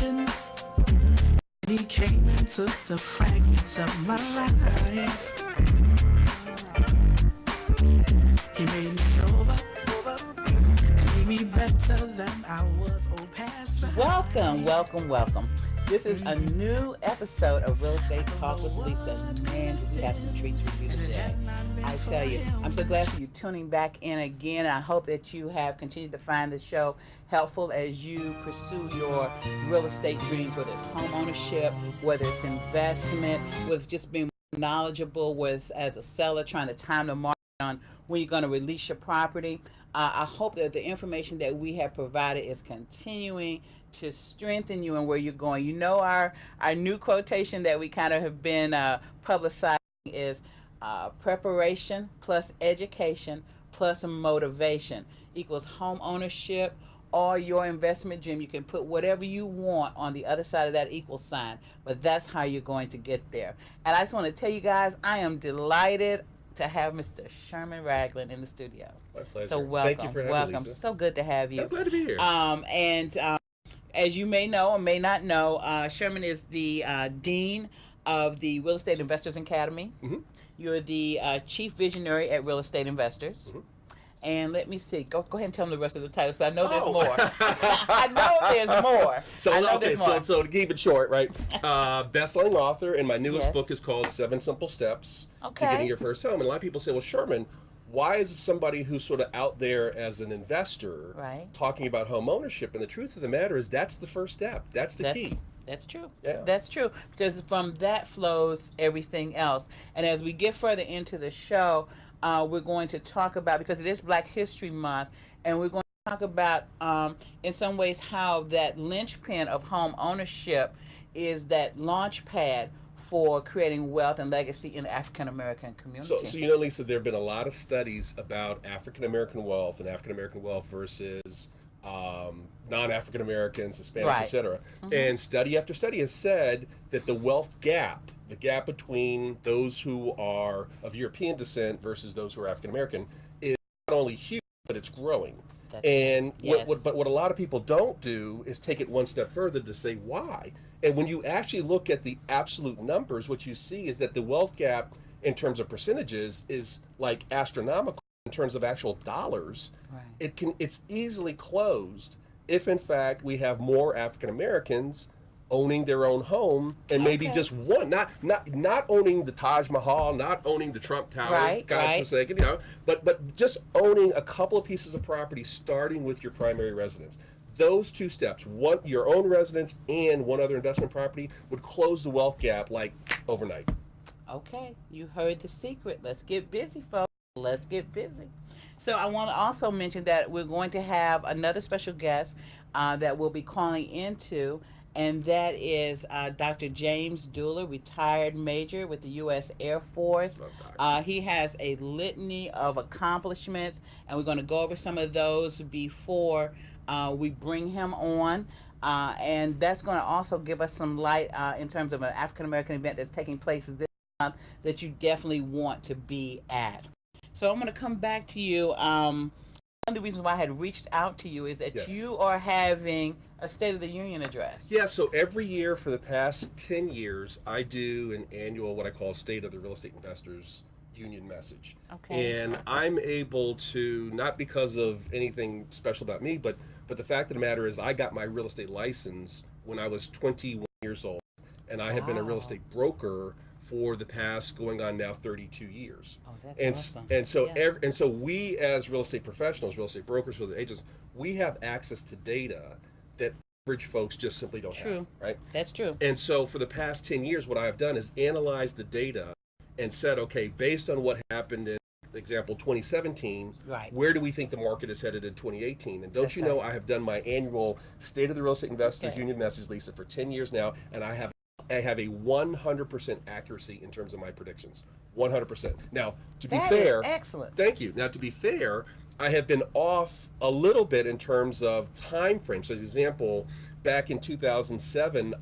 vision. He came into the fragments of my life. He made me over, made me better than I was. Old past. Welcome. This is a new episode of Real Estate Talk with Lisa. Man, did we have some treats for you today. I tell you, I'm so glad for you tuning back in again. I hope that you have continued to find the show helpful as you pursue your real estate dreams, whether it's home ownership, whether it's investment, whether it's just being knowledgeable, whether it's as a seller trying to time the market on when you're going to release your property. I hope that the information that we have provided is continuing to strengthen you and where you're going. You know, our new quotation that we kind of have been publicizing is preparation plus education plus motivation equals home ownership or your investment dream. You can put whatever you want on the other side of that equal sign, but that's how you're going to get there. And I just want to tell you guys, I am delighted to have Mr. Sherman Raglan in the studio. My pleasure. So welcome. Thank you for having me, Lisa. So good to have you. I'm glad to be here. As you may know or may not know, Sherman is the Dean of the Real Estate Investors Academy. Mm-hmm. You're the Chief Visionary at Real Estate Investors. Mm-hmm. And let me see. Go ahead and tell them the rest of the titles. So I know there's more. I know there's more. So to keep it short, right? Best-selling author, and my newest book is called 7 Simple Steps to Getting Your First Home. And a lot of people say, well, Sherman, why is somebody who's sort of out there as an investor talking about home ownership? And the truth of the matter is that's the first step. That's the key. That's true. Yeah. That's true. Because from that flows everything else. And as we get further into the show, we're going to talk about, because it is Black History Month, and we're going to talk about, in some ways, how that linchpin of home ownership is that launch pad for creating wealth and legacy in the African-American community. So you know, Lisa, there have been a lot of studies about African-American wealth and African-American wealth versus non-African Americans, Hispanics, etc. Mm-hmm. And study after study has said that the wealth gap, the gap between those who are of European descent versus those who are African American, is not only huge, but it's growing. What a lot of people don't do is take it one step further to say why. And when you actually look at the absolute numbers, what you see is that the wealth gap in terms of percentages is like astronomical. In terms of actual dollars, it's easily closed if in fact we have more African Americans owning their own home, and maybe just one, not owning the Taj Mahal, not owning the Trump Tower, God forsaken, you know, but just owning a couple of pieces of property, starting with your primary residence. Those two steps, one, your own residence and one other investment property, would close the wealth gap like overnight. Okay, you heard the secret. Let's get busy, folks. Let's get busy. So I want to also mention that we're going to have another special guest that we'll be calling into, and that is Dr. James Dula, retired major with the U.S. Air Force. He has a litany of accomplishments, and we're going to go over some of those before we bring him on. And that's going to also give us some light in terms of an African-American event that's taking place this month that you definitely want to be at. So I'm going to come back to you. One of the reasons why I had reached out to you is that you are having a State of the Union address. Yeah, so every year for the past 10 years, I do an annual, what I call State of the Real Estate Investors Union message. Okay. And I'm able to, not because of anything special about me, but the fact of the matter is I got my real estate license when I was 21 years old. And I have been a real estate broker for the past going on now 32 years. Oh, that's awesome. And so we as real estate professionals, real estate brokers, real estate agents, we have access to data that average folks just simply don't have, right? That's true. And so for the past 10 years, what I have done is analyze the data and said, okay, based on what happened in, example, 2017, where do we think the market is headed in 2018? And don't you know, I have done my annual State of the Real Estate Investors Union message, Lisa, for 10 years now, and I have a 100% accuracy in terms of my predictions. 100%. Now, to be fair, is excellent. Thank you. Now, to be fair, I have been off a little bit in terms of time frame. So, as an example, back in 2007,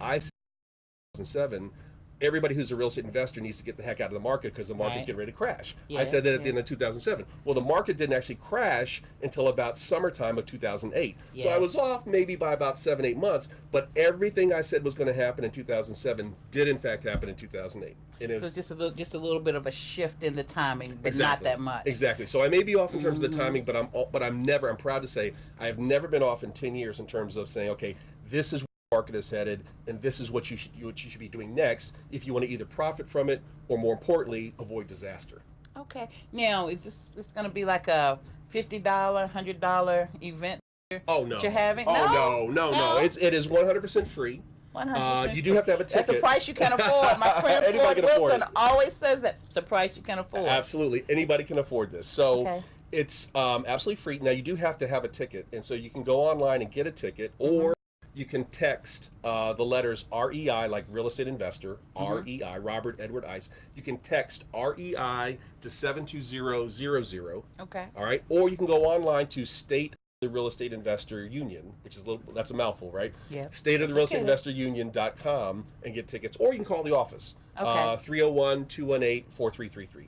everybody who's a real estate investor needs to get the heck out of the market because the market's Right. getting ready to crash. Yeah, I said that at the yeah. end of 2007. Well, the market didn't actually crash until about summertime of 2008. So I Yes. was off maybe by about 7-8 months, but everything I said was going to happen in 2007 did in fact happen in 2008. And it So was, just a little bit of a shift in the timing, but not exactly. that much. Exactly. So I may be off in terms of the timing, but I'm proud to say I have never been off in 10 years in terms of saying, okay, this is where the market is headed, and this is what you should be doing next if you want to either profit from it or, more importantly, avoid disaster. Okay. Now, is this going to be like a $50, $100 event Oh no! that you're having? Oh no! It is 100% free. 100%. You do have to have a ticket. That's a price you can afford. My friend Anybody Floyd can afford Wilson it. always says that. It's a price you can afford. Absolutely, anybody can afford this. So Okay. it's absolutely free. Now you do have to have a ticket, and so you can go online and get a ticket, or you can text the letters REI, like real estate investor, REI, Robert Edward Ice. You can text REI to 72000. Okay. All right, or you can go online to State the Real Estate Investor Union, which is that's a mouthful, right? Yeah. State of the Real Estate Investor Union.com and get tickets, or you can call the office. Okay. 301-218-4333.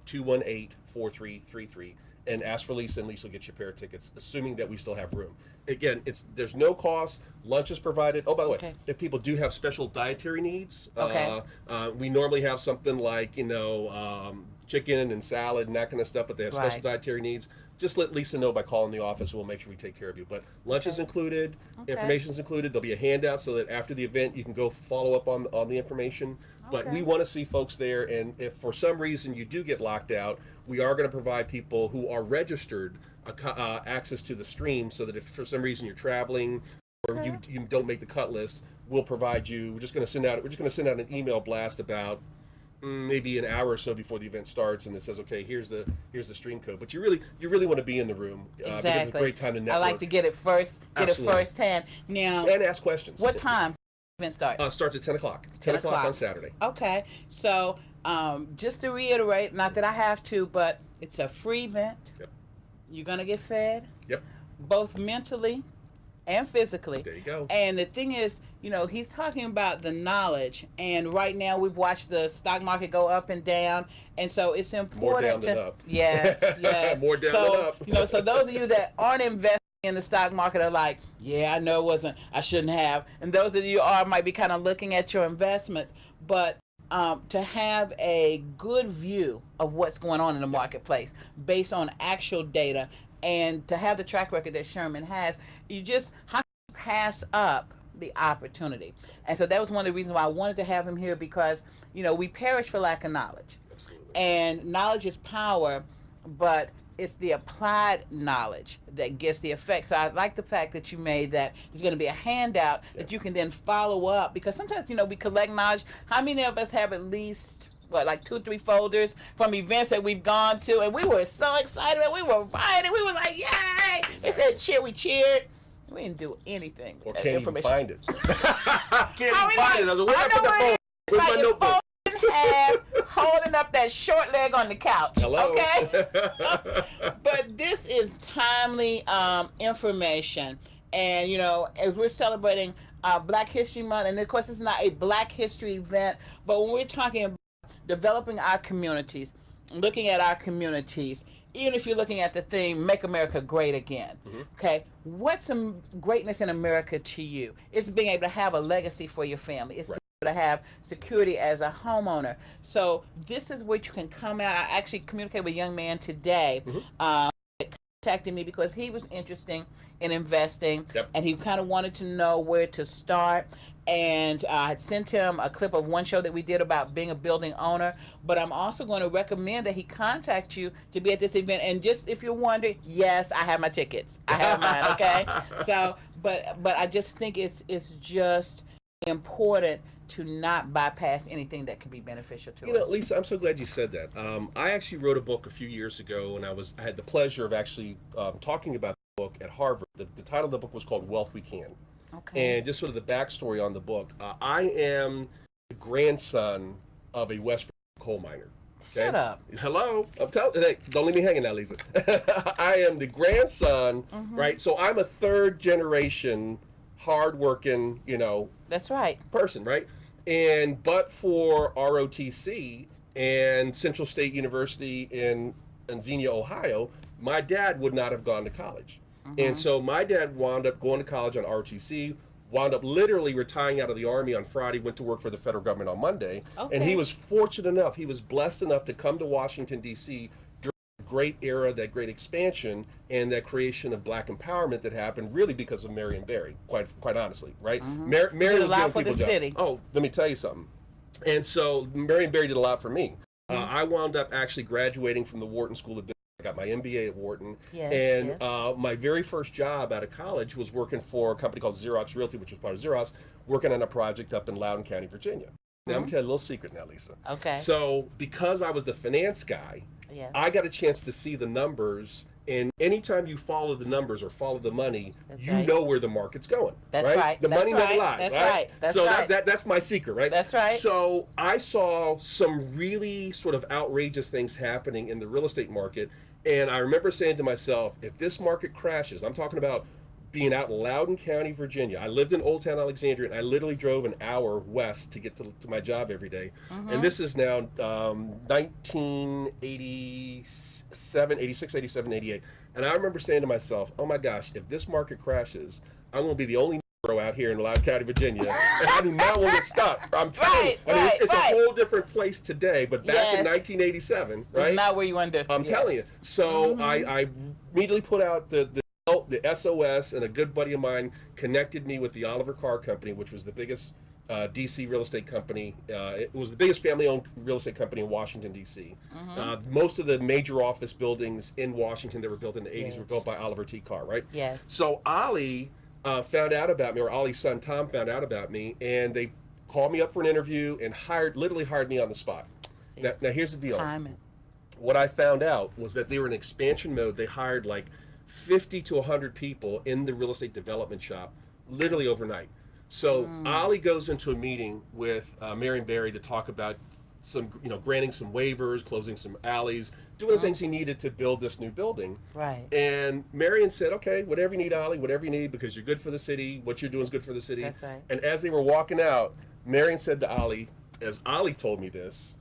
301-218-4333. And ask for Lisa, and Lisa will get you a pair of tickets, assuming that we still have room. Again, there's no cost. Lunch is provided. Oh, by the way, Okay. if people do have special dietary needs, Okay. we normally have something like chicken and salad and that kind of stuff. But they have special Right. dietary needs. Just let Lisa know by calling the office. We'll make sure we take care of you. But lunch is included. Okay. Information is included. There'll be a handout so that after the event you can go follow up on the information. But Okay. we want to see folks there, and if for some reason you do get locked out, we are going to provide people who are registered access to the stream, so that if for some reason you're traveling or you don't make the cut list, we'll provide you. We're just going to send out an email blast about maybe an hour or so before the event starts, and it says, okay, here's the stream code. But you really want to be in the room because it's a great time to network. I like to get it Absolutely. firsthand. Now, and ask questions. what time event start? Starts at 10 o'clock. 10 o'clock on Saturday. Okay. So, just to reiterate, not that I have to, but it's a free event. Yep. You're going to get fed, Yep. both mentally and physically. There you go. And the thing is, he's talking about the knowledge, and right now we've watched the stock market go up and down, and so it's important More down than up. Yes, yes. More down so, than up. So those of you that aren't investing in the stock market are like, yeah, I know I shouldn't have. And those of you might be kind of looking at your investments, but to have a good view of what's going on in the marketplace based on actual data, and to have the track record that Sherman has, how can you pass up the opportunity? And so that was one of the reasons why I wanted to have him here, because we perish for lack of knowledge. Absolutely. And knowledge is power, but it's the applied knowledge that gets the effect. So I like the fact that you made that there's going to be a handout that you can then follow up, because sometimes we collect knowledge. How many of us have at least like 2-3 folders from events that we've gone to, and we were so excited that we were buying it. We were like, yay! They said cheer, we cheered. We didn't do anything. Or can't even find it. Can't even I find it. I was like, where I put that phone? It's Where's like my your notebook? phone in half, holding up that short leg on the couch. Hello. Okay? But this is timely information. And, as we're celebrating Black History Month, and of course it's not a Black History event, but when we're talking about developing our communities, looking at our communities, even if you're looking at the theme, Make America Great Again, okay, what's some greatness in America to you? It's being able to have a legacy for your family. It's being able to have security as a homeowner. So this is what you can come out. I actually communicated with a young man today, contacted me because he was interested in investing, and he kind of wanted to know where to start. And I had sent him a clip of one show that we did about being a building owner. But I'm also going to recommend that he contact you to be at this event. And just if you're wondering, yes, I have my tickets. I have mine, okay? So, but I just think it's just important to not bypass anything that can be beneficial to us. Lisa, I'm so glad you said that. I actually wrote a book a few years ago, and I had the pleasure of actually talking about the book at Harvard. The title of the book was called Wealth We Can. Okay. And just sort of the backstory on the book. I am the grandson of a West Virginia coal miner. Okay? Shut up. Hello. I'm telling. Hey, don't leave me hanging now, Lisa. I am the grandson, right? So I'm a third generation, hardworking, That's right. person, right? And but for ROTC and Central State University in Xenia, Ohio, my dad would not have gone to college. And so my dad wound up going to college on ROTC, wound up literally retiring out of the Army on Friday, went to work for the federal government on Monday. Okay. And he was fortunate enough, he was blessed enough to come to Washington, D.C. during that great era, that great expansion, and that creation of black empowerment that happened really because of Marion Barry, quite honestly, right? Marion was giving people jobs. Oh, let me tell you something. And so Marion Barry did a lot for me. I wound up actually graduating from the Wharton School of Business. I got my MBA at Wharton, my very first job out of college was working for a company called Xerox Realty, which was part of Xerox, working on a project up in Loudoun County, Virginia. Now, I'm going to tell you a little secret now, Lisa. Okay. So, because I was the finance guy, I got a chance to see the numbers, and anytime you follow the numbers or follow the money, you know where the market's going. That's right. The money never lies. That's right. right. That's so right. That's my secret, right? That's right. So I saw some really sort of outrageous things happening in the real estate market, and I remember saying to myself, if this market crashes, I'm talking about being out in Loudoun County, Virginia. I lived in Old Town Alexandria, and I literally drove an hour west to get to my job every day. And this is now 1987, 86, 87, 88. And I remember saying to myself, oh my gosh, if this market crashes, I'm going to be the only Negro out here in Loudoun County, Virginia. And I do not want to stop. I'm telling you. I mean, it's a whole different place today, but back in 1987, right? It's not where you wanted to. I'm telling you. So I immediately put out the SOS, and a good buddy of mine connected me with the Oliver Carr Company, which was the biggest DC real estate company. It was the biggest family-owned real estate company in Washington, D.C. Most of the major office buildings in Washington that were built in the 80s were built by Oliver T. Carr, right? Yes. So Ollie found out about me, or Ollie's son Tom found out about me, and they called me up for an interview and literally hired me on the spot. Now here's the deal. What I found out was that they were in expansion mode. They hired like 50 to 100 people in the real estate development shop, literally overnight. So Ollie goes into a meeting with Marion Barry to talk about some, granting some waivers, closing some alleys, doing the things he needed to build this new building. Right. And Marion said, okay, whatever you need, Ollie, whatever you need, because you're good for the city. What you're doing is good for the city. That's right. And as they were walking out, Marion said to Ollie, as Ollie told me this,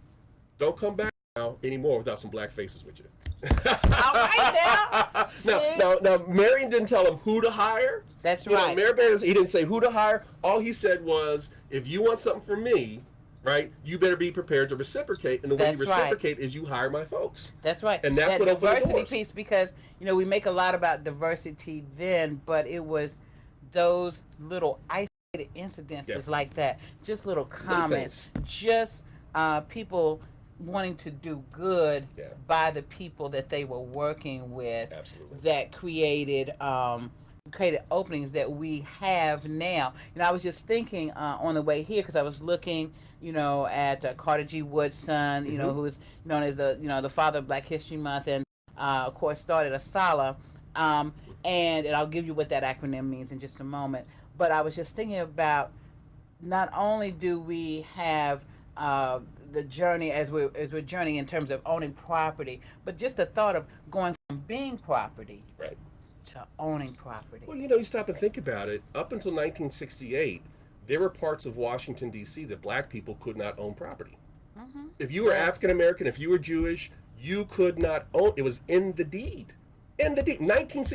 don't come back now anymore without some black faces with you. All right now. Now, Marion didn't tell him who to hire. That's right. Marion Barry, he didn't say who to hire. All he said was, if you want something from me, right, you better be prepared to reciprocate. And the way you reciprocate is you hire my folks. That's right. And that's what opened the diversity doors. piece, because we make a lot about diversity then, but it was those little isolated incidences like that, just little comments, just people wanting to do good by the people that they were working with. Absolutely. That created openings that we have now. I was just thinking on the way here, because I was looking at Carter G. Wood's son, who is known as the father of Black History Month, and of course started ASALA, and I'll give you what that acronym means in just a moment. But I was just thinking about, not only do we have the journey as we're journeying in terms of owning property, but just the thought of going from being property to owning property. Well, you stop and think about it. Up until 1968, there were parts of Washington, D.C. that black people could not own property. If you were African American, if you were Jewish, you could not own. It was in the deed. In the deed.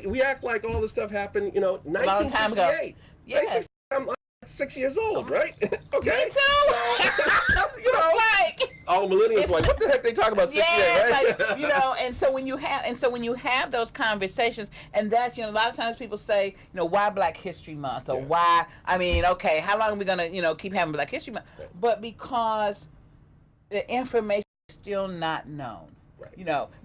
We act like all this stuff happened, 1968. Yes. I'm 6 years old, right? Okay. Me too. So, all the millennials like, what the heck they talking about 68, right? and so when you have those conversations, and that's, a lot of times people say, why Black History Month, or why, okay, how long are we gonna, keep having Black History Month? Right. But because the information is still not known. Right.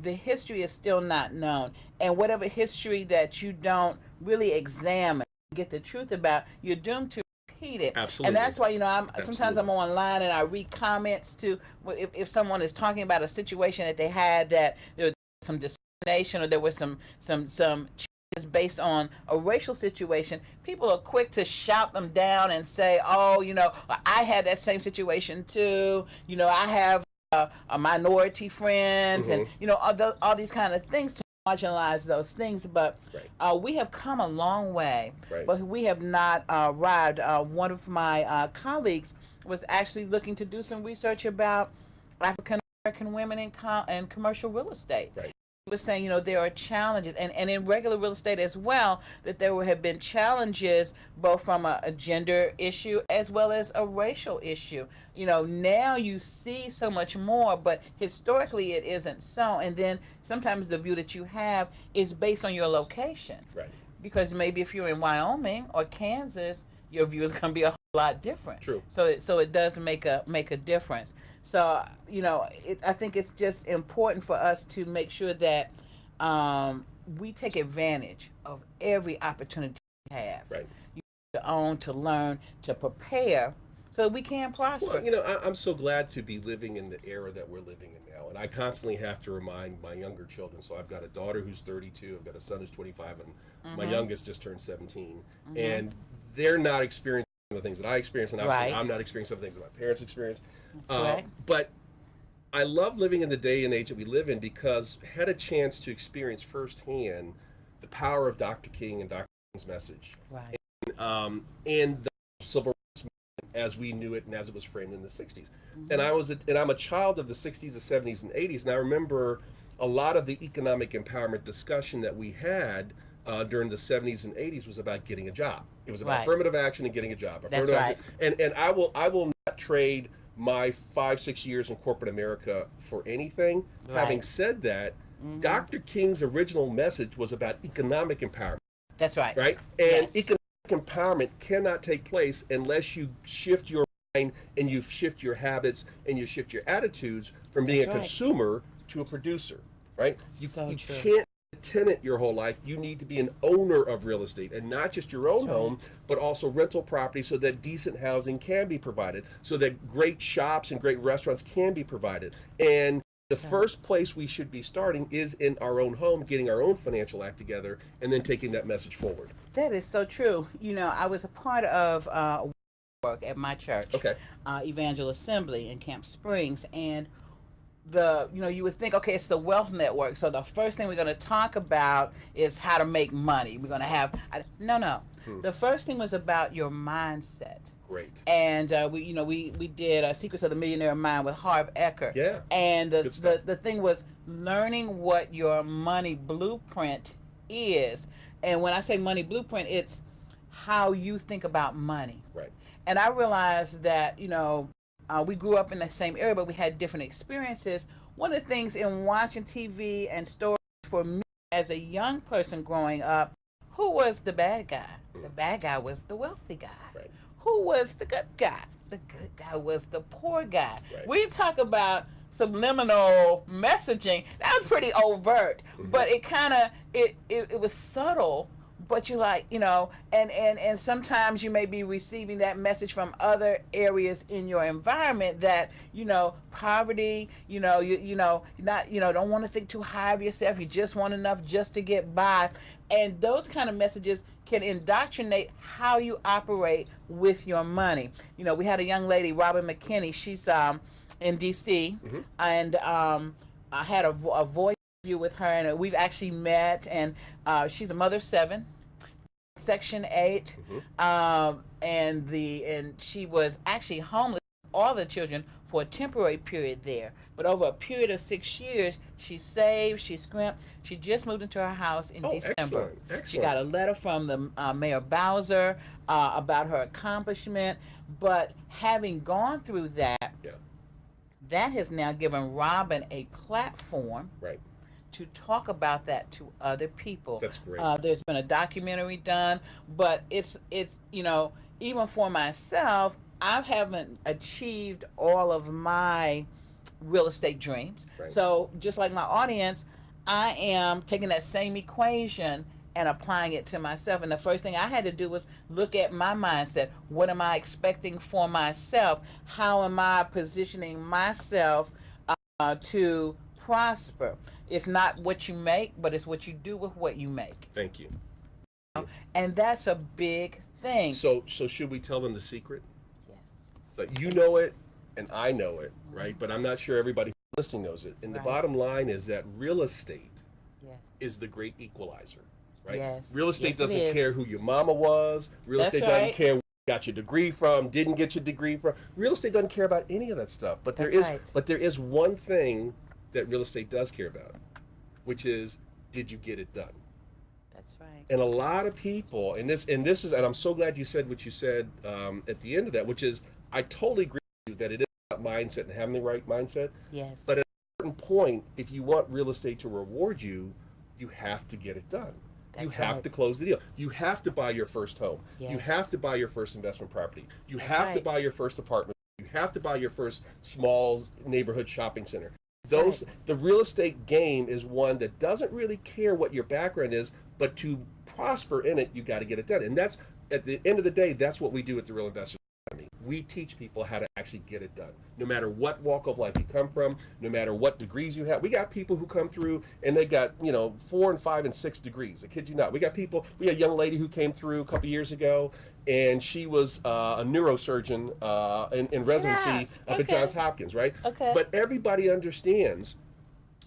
The history is still not known, and whatever history that you don't really examine, get the truth about, you're doomed to repeat it. Absolutely. And that's why sometimes I'm online and I read comments to, if someone is talking about a situation that they had, that there was some discrimination, or there was some changes based on a racial situation, people are quick to shout them down and say, oh, I had that same situation too, I have a minority friends, and all these kind of things to marginalize those things. But we have come a long way, but we have not arrived. One of my colleagues was actually looking to do some research about African American women in commercial real estate. Right. He was saying, there are challenges, and in regular real estate as well, that there have been challenges both from a gender issue as well as a racial issue. Now you see so much more, but historically it isn't so. And then sometimes the view that you have is based on your location. Right. Because maybe if you're in Wyoming or Kansas, your view is going to be a whole lot different. True. So it does make a difference. So I think it's just important for us to make sure that we take advantage of every opportunity we have. Right. To own, to learn, to prepare, so that we can prosper. Well, I'm so glad to be living in the era that we're living in now, and I constantly have to remind my younger children. So I've got a daughter who's 32, I've got a son who's 25, and my youngest just turned 17, and they're not experiencing the things that I experience, and obviously I'm not experiencing some things that my parents experienced. But I love living in the day and age that we live in because I had a chance to experience firsthand the power of Dr. King and Dr. King's message, and the civil rights movement as we knew it and as it was framed in the 60s. And I'm a child of the 60s, the 70s, and 80s, and I remember a lot of the economic empowerment discussion that we had during the 70s and 80s was about getting a job. It was about affirmative action and getting a job. That's right. And I will not trade my 5-6 years in corporate America for anything. Having said that, Dr. King's original message was about economic empowerment. That's right. Right? And economic empowerment cannot take place unless you shift your mind and you shift your habits and you shift your attitudes from being a consumer to a producer. Right? You can't tenant your whole life. You need to be an owner of real estate, and not just your own home, but also rental property, so that decent housing can be provided, so that great shops and great restaurants can be provided. And the first place we should be starting is in our own home, getting our own financial act together, and then taking that message forward. That is so true. I was a part of work at my church, Evangel Assembly in Camp Springs, and you would think, okay, it's the wealth network, so the first thing we're going to talk about is how to make money. We're going to have no. The first thing was about your mindset. Great. And we did Secrets of the Millionaire Mind with Harv Eker. Yeah. And the thing was learning what your money blueprint is. And when I say money blueprint, it's how you think about money. Right. And I realized that we grew up in the same area, but we had different experiences. One of the things in watching TV and stories for me as a young person growing up, who was the bad guy? The bad guy was the wealthy guy. Right. Who was the good guy? The good guy was the poor guy. Right. We talk about subliminal messaging. That was pretty overt, but it was subtle. But you and sometimes you may be receiving that message from other areas in your environment that, poverty, don't want to think too high of yourself. You just want enough just to get by. And those kind of messages can indoctrinate how you operate with your money. We had a young lady, Robin McKinney. She's in DC, and I had a voice interview with her, and we've actually met, and she's a mother of 7. Section 8, and she was actually homeless, all the children, for a temporary period there. But over a period of 6 years, she saved, she scrimped. She just moved into her house in December. Excellent. She got a letter from the Mayor Bowser about her accomplishment. But having gone through that, that has now given Robin a platform. Right. To talk about that to other people. That's great. There's been a documentary done, but it's even for myself, I haven't achieved all of my real estate dreams. Right. So just like my audience, I am taking that same equation and applying it to myself. And the first thing I had to do was look at my mindset. What am I expecting for myself? How am I positioning myself to prosper? It's not what you make, but it's what you do with what you make. Thank you. And that's a big thing. So should we tell them the secret? Yes. So you know it, and I know it, right? But I'm not sure everybody listening knows it. And the bottom line is that real estate is the great equalizer, right? Yes. Real estate doesn't care who your mama was. Real estate doesn't care got your degree from, didn't get your degree from. Real estate doesn't care about any of that stuff. But there is one thing that real estate does care about, which is, did you get it done? That's right. And a lot of people, and I'm so glad you said what you said at the end of that, which is, I totally agree with you that it is about mindset and having the right mindset. Yes. But at a certain point, if you want real estate to reward you, you have to get it done. You have to close the deal. You have to buy your first home. Yes. You have to buy your first investment property. You have to buy your first apartment. You have to buy your first small neighborhood shopping center. The real estate game is one that doesn't really care what your background is, but to prosper in it, you got to get it done. And that's, at the end of the day, that's what we do at the Real Investors Academy. We teach people how to actually get it done. No matter what walk of life you come from, no matter what degrees you have. We got people who come through and they got, 4 and 5 and 6 degrees. I kid you not. We had a young lady who came through a couple years ago, and she was a neurosurgeon in residency up at Johns Hopkins, right? Okay. But everybody understands,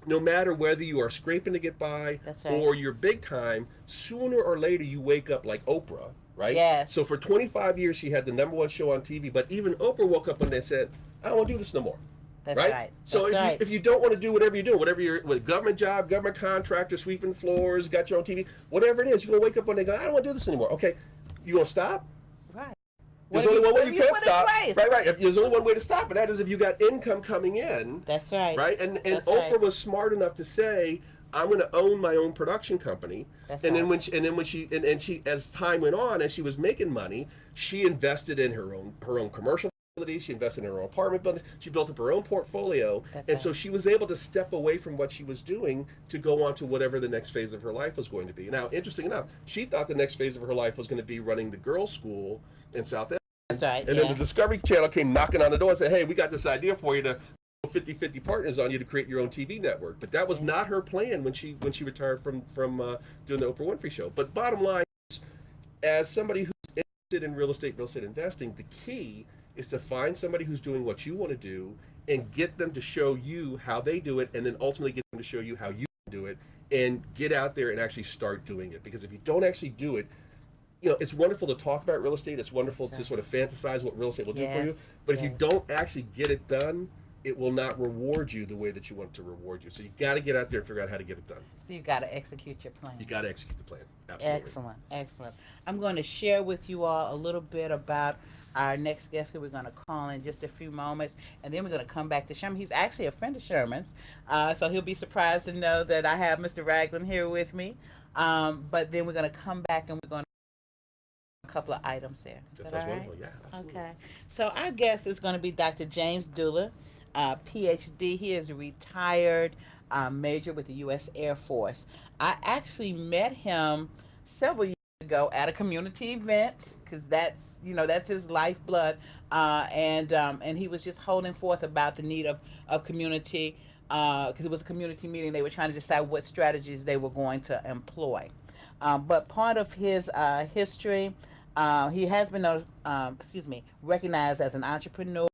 no matter whether you are scraping to get by or you're big time, sooner or later you wake up like Oprah, right? Yes. So for 25 years she had the #1 show on TV, but even Oprah woke up one day and said, I don't want to do this no more. That's right. So if you don't want to do whatever you're doing, whatever you're with, government job, government contractor, sweeping floors, got your own TV, whatever it is, you're going to wake up one day and go, I don't want to do this anymore. Okay, you going to stop? Right. There's only one way you can stop. Right. There's only one way to stop, and that is if you got income coming in. That's right. Right? And Oprah was smart enough to say, I'm going to own my own production company. Then when she as time went on, as she was making money, she invested in her own commercial facilities, she invested in her own apartment buildings, she built up her own portfolio, so she was able to step away from what she was doing to go on to whatever the next phase of her life was going to be. Now, interesting enough, she thought the next phase of her life was going to be running the girls' school in South End. That's right. And then the Discovery Channel came knocking on the door and said, hey, we got this idea for you to 50-50 partners on you to create your own TV network. But that was not her plan when she retired from doing the Oprah Winfrey Show. But bottom line is, as somebody who's interested in real estate investing, the key is to find somebody who's doing what you want to do and get them to show you how they do it, and then ultimately get them to show you how you can do it, and get out there and actually start doing it. Because if you don't actually do it, it's wonderful to talk about real estate. It's wonderful to sort of fantasize what real estate will do for you. But if you don't actually get it done, it will not reward you the way that you want it to reward you. So you got to get out there and figure out how to get it done. So you got to execute your plan. You got to execute the plan. Absolutely. Excellent. I'm going to share with you all a little bit about our next guest who we're going to call in just a few moments, and then we're going to come back to Sherman. He's actually a friend of Sherman's, so he'll be surprised to know that I have Mr. Raglan here with me. But then we're going to come back and we're going to a couple of items there. That sounds wonderful. Yeah, absolutely. Okay. So our guest is going to be Dr. James Dula, PhD. He is a retired major with the U.S. Air Force. I actually met him several years ago at a community event, because that's his lifeblood, and he was just holding forth about the need of community, because it was a community meeting. They were trying to decide what strategies they were going to employ. But part of his history, he has been recognized as an entrepreneur,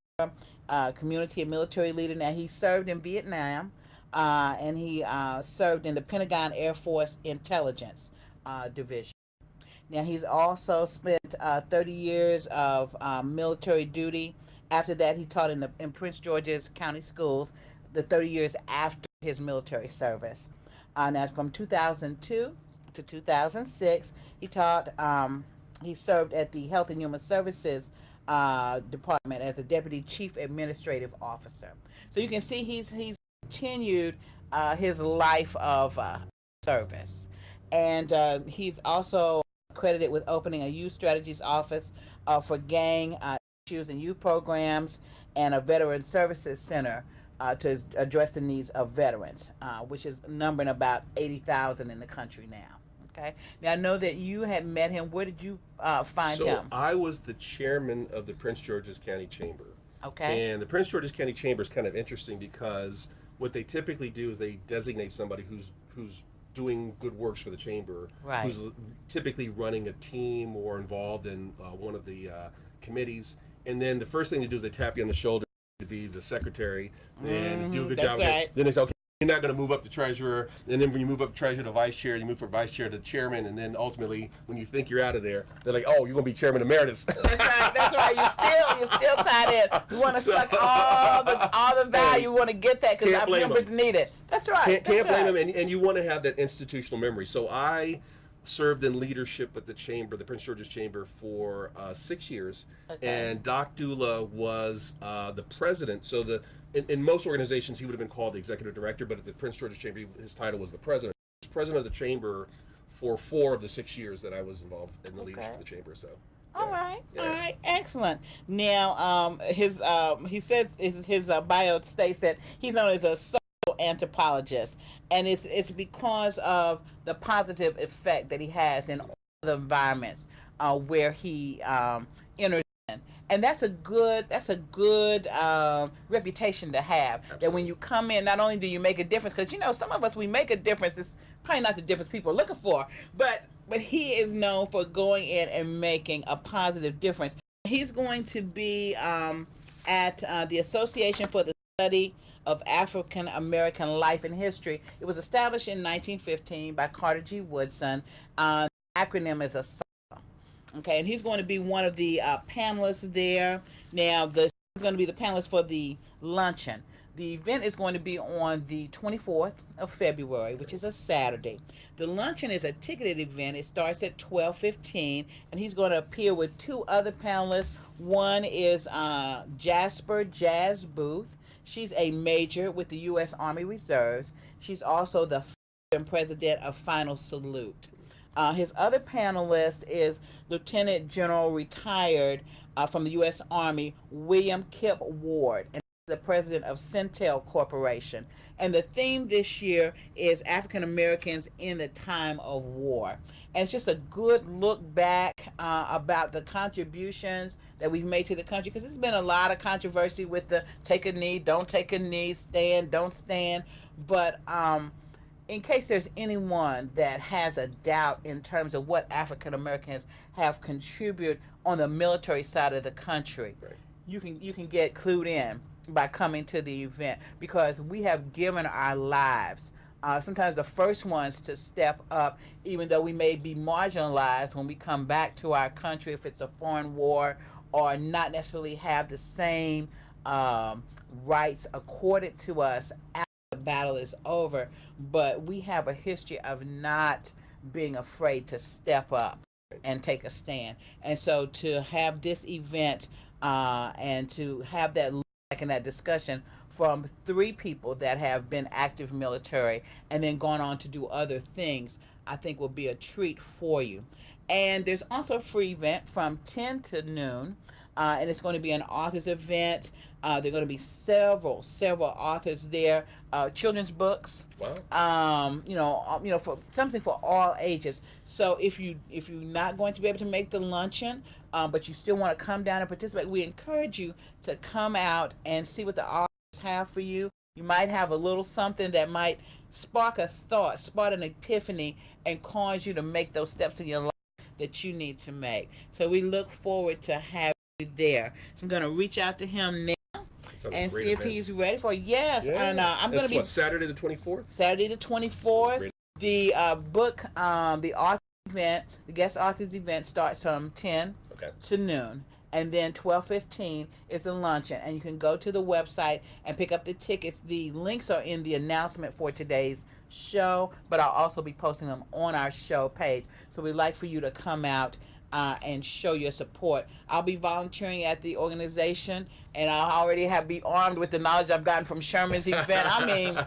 community and military leader. Now, he served in Vietnam, and he served in the Pentagon Air Force Intelligence Division. Now, he's also spent 30 years of military duty. After that, he taught in Prince George's County Schools the 30 years after his military service. Now, from 2002 to 2006, he taught. He served at the Health and Human Services Department as a Deputy Chief Administrative Officer. So you can see he's continued his life of service, and he's also credited with opening a youth strategies office for gang issues and youth programs, and a veteran services center to address the needs of veterans, which is numbering about 80,000 in the country now. Okay. Now, I know that you had met him. Where did you find him? So I was the chairman of the Prince George's County Chamber. Okay. And the Prince George's County Chamber is kind of interesting, because what they typically do is they designate somebody who's doing good works for the chamber, right, who's typically running a team or involved in one of the committees. And then the first thing they do is they tap you on the shoulder to be the secretary and do a good job. Right. Then they say, okay, You're not going to move up to treasurer, and then when you move up to treasurer to vice chair, you move from vice chair to chairman, and then ultimately, when you think you're out of there, they're like, "Oh, you're going to be chairman emeritus." That's right. That's right. You're still tied in. You want to suck all the value. You want to get that because our members need it. That's right. Can't blame them, and you want to have that institutional memory. So I served in leadership at the chamber, the Prince George's Chamber, for 6 years, and Doc Dula was the president. So in most organizations, he would have been called the executive director, but at the Prince George's Chamber, his title was the president. He was president of the chamber for 4 of the 6 years that I was involved in the leadership of the chamber. So. All right, excellent. Now, he says his bio states that he's known as a social anthropologist, and it's because of the positive effect that he has in all the environments where he enters in, and that's a good reputation to have. Absolutely. That when you come in, not only do you make a difference, because some of us, we make a difference. It's probably not the difference people are looking for, but he is known for going in and making a positive difference. He's going to be at the Association for the Study of African American Life and History. It was established in 1915 by Carter G. Woodson. The acronym is ASALH. Okay, and he's going to be one of the panelists there. Now, he's going to be the panelist for the luncheon. The event is going to be on the 24th of February, which is a Saturday. The luncheon is a ticketed event. It starts at 12:15, and he's going to appear with 2 other panelists. One is Jasper Jazz Booth. She's a major with the U.S. Army Reserves. She's also the president of Final Salute. His other panelist is Lieutenant General retired from the U.S. Army, William Kip Ward, and the president of Centel Corporation. And the theme this year is African Americans in the time of war. And it's just a good look back about the contributions that we've made to the country, because there's been a lot of controversy with the take a knee, don't take a knee, stand, don't stand. But in case there's anyone that has a doubt in terms of what African Americans have contributed on the military side of the country, right, you can get clued in by coming to the event, because we have given our lives. Sometimes the first ones to step up, even though we may be marginalized when we come back to our country, if it's a foreign war, or not necessarily have the same rights accorded to us after the battle is over. But we have a history of not being afraid to step up and take a stand. And so to have this event and to have that in that discussion from 3 people that have been active military and then gone on to do other things, I think will be a treat for you. And there's also a free event from 10 to noon, and it's going to be an author's event. There are going to be several authors there, children's books. Wow. For something for all ages. So if you're not going to be able to make the luncheon, but you still want to come down and participate, we encourage you to come out and see what the authors have for you. You might have a little something that might spark a thought, spark an epiphany, and cause you to make those steps in your life that you need to make. So we look forward to having you there. So I'm going to reach out to him now and see if he's ready for it. Yes, yeah. And I'm going to be Saturday the 24th. Saturday the 24th. The book, the author event, the guest authors event starts from 10 to noon, and then 12:15 is the luncheon. And you can go to the website and pick up the tickets. The links are in the announcement for today's show, but I'll also be posting them on our show page. So we'd like for you to come out and show your support. I'll be volunteering at the organization, and I'll already be armed with the knowledge I've gotten from Sherman's event. I mean,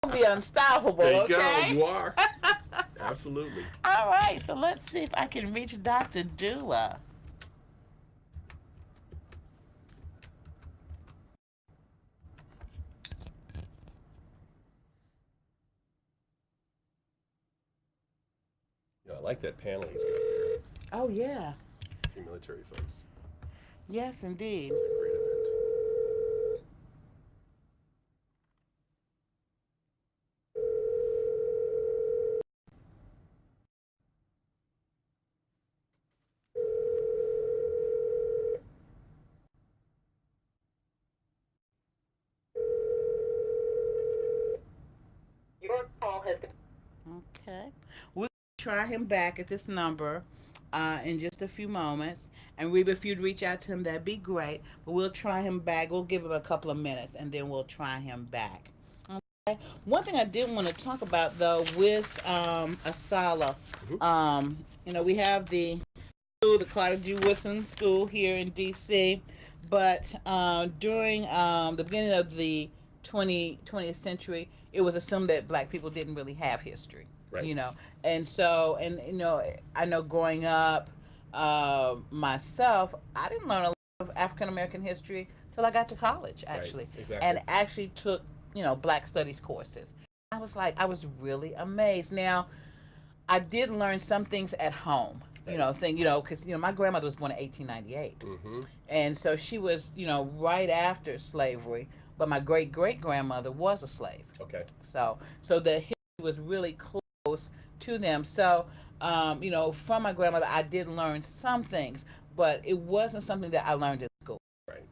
I'll be unstoppable. There you okay? go. You are. Absolutely. All right, so let's see if I can reach Dr. Dula. I like that panel he's got there. Oh, yeah. 3 military folks. Yes, indeed. Sounds like a great event. Okay. We'll try him back at this number in just a few moments. And Reba, if you'd reach out to him, that'd be great. But we'll try him back. We'll give him a couple of minutes, and then we'll try him back. Okay. One thing I did want to talk about, though, with Asala, we have the Carter G. Woodson School here in D.C., but during the beginning of the 20th century, it was assumed that black people didn't really have history. Right. And so, I know growing up myself, I didn't learn a lot of African American history till I got to college, actually. Right. Exactly. And actually took, Black Studies courses. I was really amazed. Now, I did learn some things at home. Right. Because my grandmother was born in 1898, and so she was, right after slavery. But my great grandmother was a slave. Okay. So the history was really close to them. So, from my grandmother, I did learn some things, but it wasn't something that I learned in school. Right.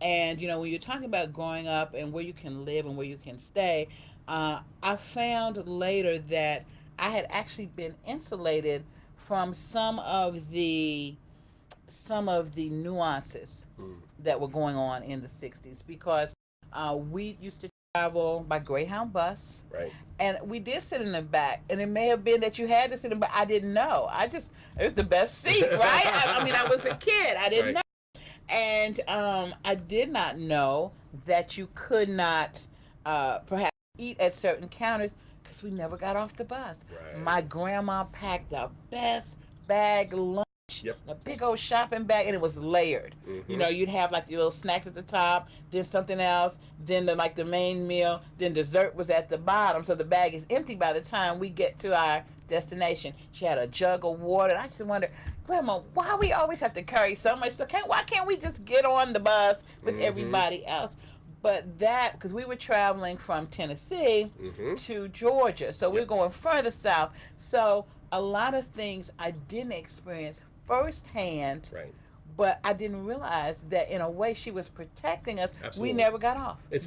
And when you're talking about growing up and where you can live and where you can stay, I found later that I had actually been insulated from some of the nuances that were going on in the 60s, because we used to travel by Greyhound bus. Right. And we did sit in the back, and it may have been that you had to sit in, but I didn't know. It was the best seat, right? I was a kid. I didn't know. And I did not know that you could not perhaps eat at certain counters because we never got off the bus. Right. My grandma packed the best bag lunch, a big old shopping bag, and it was layered. You'd have like your little snacks at the top, then something else, then the main meal, then dessert was at the bottom, so the bag is empty by the time we get to our destination. She had a jug of water, and I just wonder, Grandma, why we always have to carry so much stuff? Why can't we just get on the bus with everybody else? But because we were traveling from Tennessee to Georgia, so we're going further south. So a lot of things I didn't experience firsthand, but I didn't realize that in a way she was protecting us. Absolutely. We never got off. It's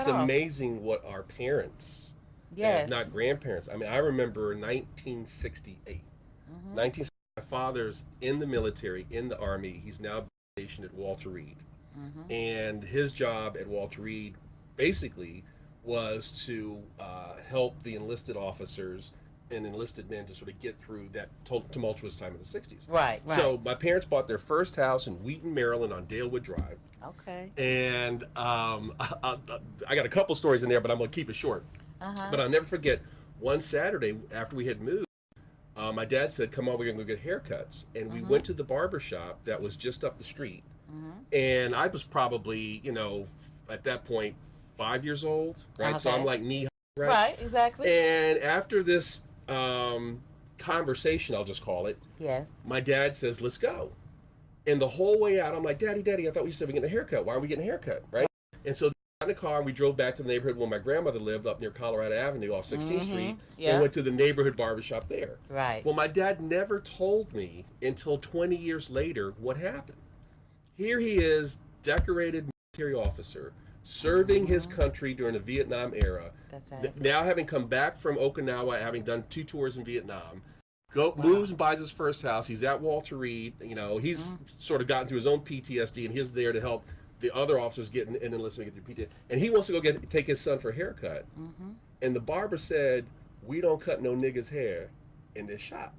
amazing what our parents, not grandparents. I remember 1968. My father's in the military, in the Army. He's now stationed at Walter Reed. And his job at Walter Reed basically was to help the enlisted officers and enlisted men to sort of get through that tumultuous time of the 60s. Right. So my parents bought their first house in Wheaton, Maryland on Dalewood Drive. Okay. And I got a couple stories in there, but I'm going to keep it short. But I'll never forget, one Saturday after we had moved, my dad said, come on, we're going to go get haircuts. And we went to the barber shop that was just up the street. And I was probably, at that point, 5 years old, right? Okay. So I'm like knee high, right? Right, exactly. And after this conversation, I'll just call it, Yes. my dad says, let's go. And the whole way out, I'm like, Daddy, I thought we said we were getting a haircut. Why are we getting a haircut, right? And so we got in the car and we drove back to the neighborhood where my grandmother lived up near Colorado Avenue off 16th Street and went to the neighborhood barbershop there. Right. Well, my dad never told me until 20 years later what happened. Here he is, decorated military officer, serving his country during the Vietnam era. That's right. Now having come back from Okinawa, having done 2 tours in Vietnam, moves and buys his first house. He's at Walter Reed. He's sort of gotten through his own PTSD, and he's there to help the other officers get in enlistment, get through PTSD. And he wants to go take his son for a haircut. And the barber said, we don't cut no niggas' hair in this shop.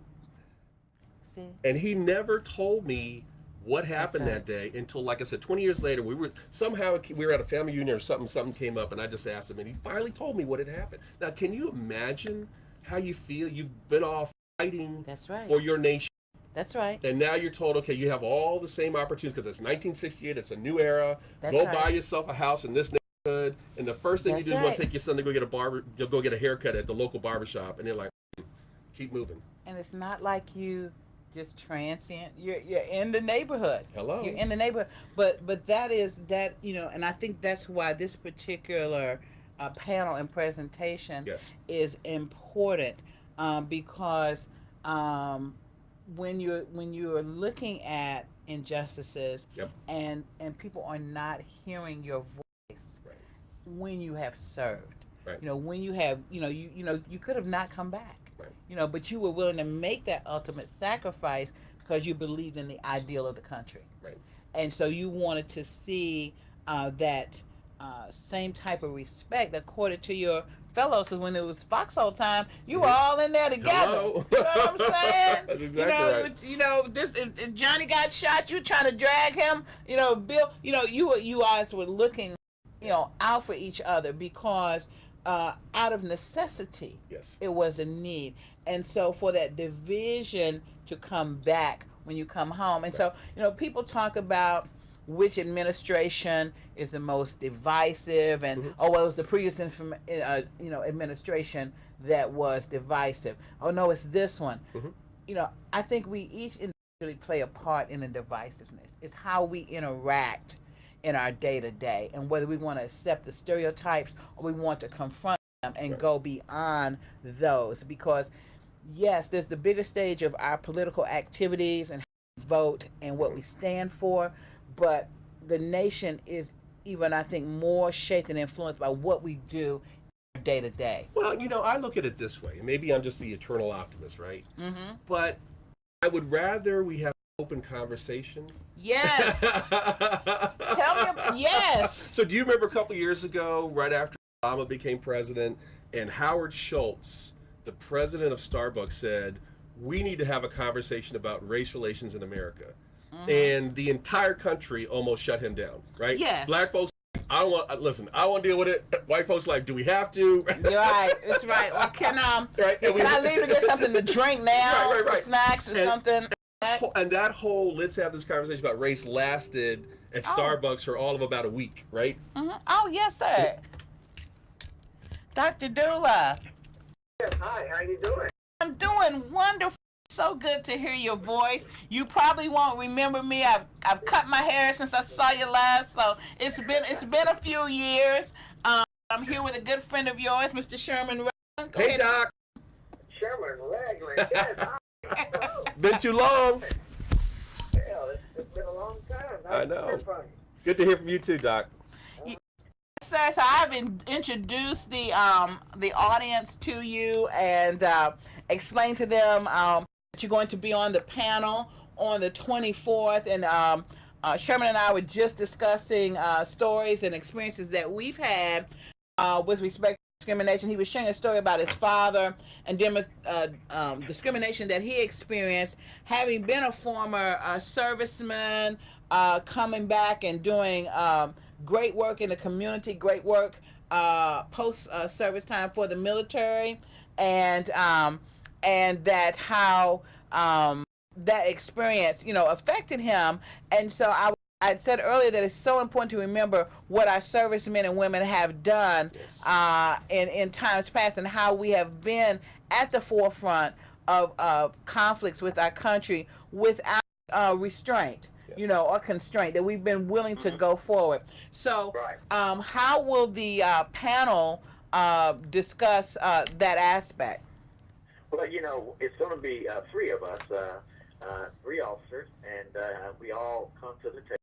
See? And he never told me what happened that day until, like I said, 20 years later, we were at a family reunion or something came up, and I just asked him, and he finally told me what had happened. Now, can you imagine how you feel? You've been off fighting for your nation. That's right. And now you're told, okay, you have all the same opportunities because it's 1968, it's a new era. Go buy yourself a house in this neighborhood, and the first thing you do is want to take your son to go get a haircut at the local barbershop, and they're like, keep moving. And it's not like you just transient. You're in the neighborhood. Hello. You're in the neighborhood. But that is that, and I think that's why this particular panel and presentation is important, because when you're looking at injustices and people are not hearing your voice when you have served, when you have you could have not come back. Right. You know, but you were willing to make that ultimate sacrifice because you believed in the ideal of the country. Right. And so you wanted to see that same type of respect accorded to your fellows, because when it was foxhole time, you were all in there together. Hello. You know what I'm saying? That's exactly right. You know, this if Johnny got shot, you trying to drag him. You know, Bill. You know, you guys were looking, out for each other because out of necessity, Yes. it was a need, and so for that division to come back when you come home, and so people talk about which administration is the most divisive, and oh well, it was the previous administration that was divisive. Oh no, it's this one. I think we each individually play a part in the divisiveness. It's how we interact in our day to day, and whether we want to accept the stereotypes or we want to confront them and go beyond those. Because yes, there's the bigger stage of our political activities and how we vote and what we stand for, but the nation is even, I think, more shaped and influenced by what we do day to day. Well, I look at it this way. Maybe I'm just the eternal optimist, right? But I would rather we have an open conversation. Yes. Tell me. Yes. So do you remember a couple of years ago, right after Obama became president, and Howard Schultz, the president of Starbucks, said, we need to have a conversation about race relations in America. And the entire country almost shut him down, right? Yes. Black folks, I don't want to deal with it. White folks like, do we have to? You're right. It's right. Or can right? I leave to get something to drink now? Right. For snacks or something? And that whole let's have this conversation about race lasted at Starbucks for all of about a week, right? Oh, yes, sir. Dr. Dula. Yes, hi. How you doing? I'm doing wonderful. So good to hear your voice. You probably won't remember me. I've cut my hair since I saw you last, so it's been a few years. I'm here with a good friend of yours, Mr. Sherman Raglan. Hey, ahead. Doc. Sherman Raglan. Yes. Been too long. Hell, it's been a long time. I know. Good to hear from you too, Doc. Yes, sir. So I've introduced the audience to you and explained to them that you're going to be on the panel on the 24th, and Sherman and I were just discussing stories and experiences that we've had with respect to discrimination. He was sharing a story about his father and discrimination that he experienced, having been a former serviceman, coming back and doing great work in the community, great work post service time for the military, and that how that experience, affected him. And so I said earlier that it's so important to remember what our servicemen and women have done in times past, and how we have been at the forefront of conflicts with our country without restraint, or constraint, that we've been willing to go forward. So how will the panel discuss that aspect? Well, it's going to be three of us, three officers, and we all come to the table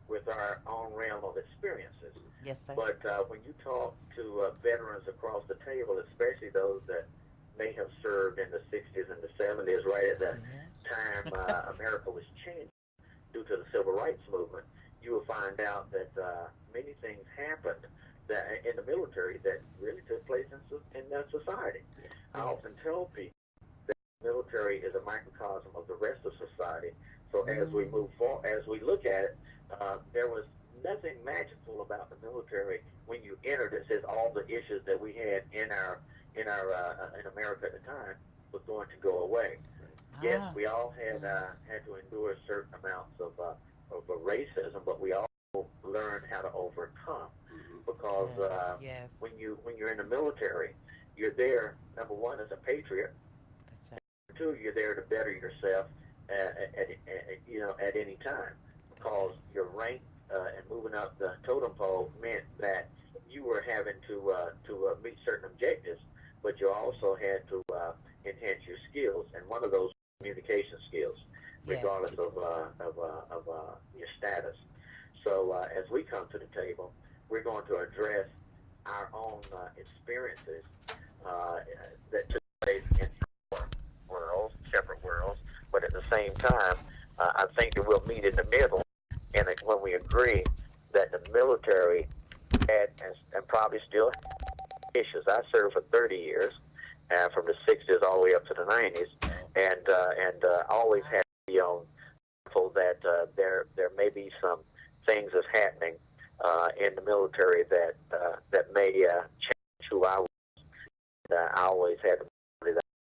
with our own realm of experiences. Yes, sir. But when you talk to veterans across the table, especially those that may have served in the 60s and the 70s, right at the time America was changing due to the civil rights movement, you will find out that many things happened that in the military that really took place in society. I often tell people that the military is a microcosm of the rest of society. So as we move forward, as we look at it, there was nothing magical about the military when you entered. It says all the issues that we had in America at the time was going to go away. Yes, we all had to endure certain amounts of racism, but we also learned how to overcome. Because when you're in the military, you're there, number one, as a patriot. That's right. Number two, you're there to better yourself at any time. Because your rank and moving up the totem pole meant that you were having to meet certain objectives, but you also had to enhance your skills, and one of those communication skills, regardless of your status. So as we come to the table, we're going to address our own experiences that took place in time, I think that we'll meet in the middle, and when we agree that the military had and probably still has issues. I served for 30 years, from the 60s all the way up to the 90s, and always had to be on that there may be some things that's happening in the military that may change who I was. I always had to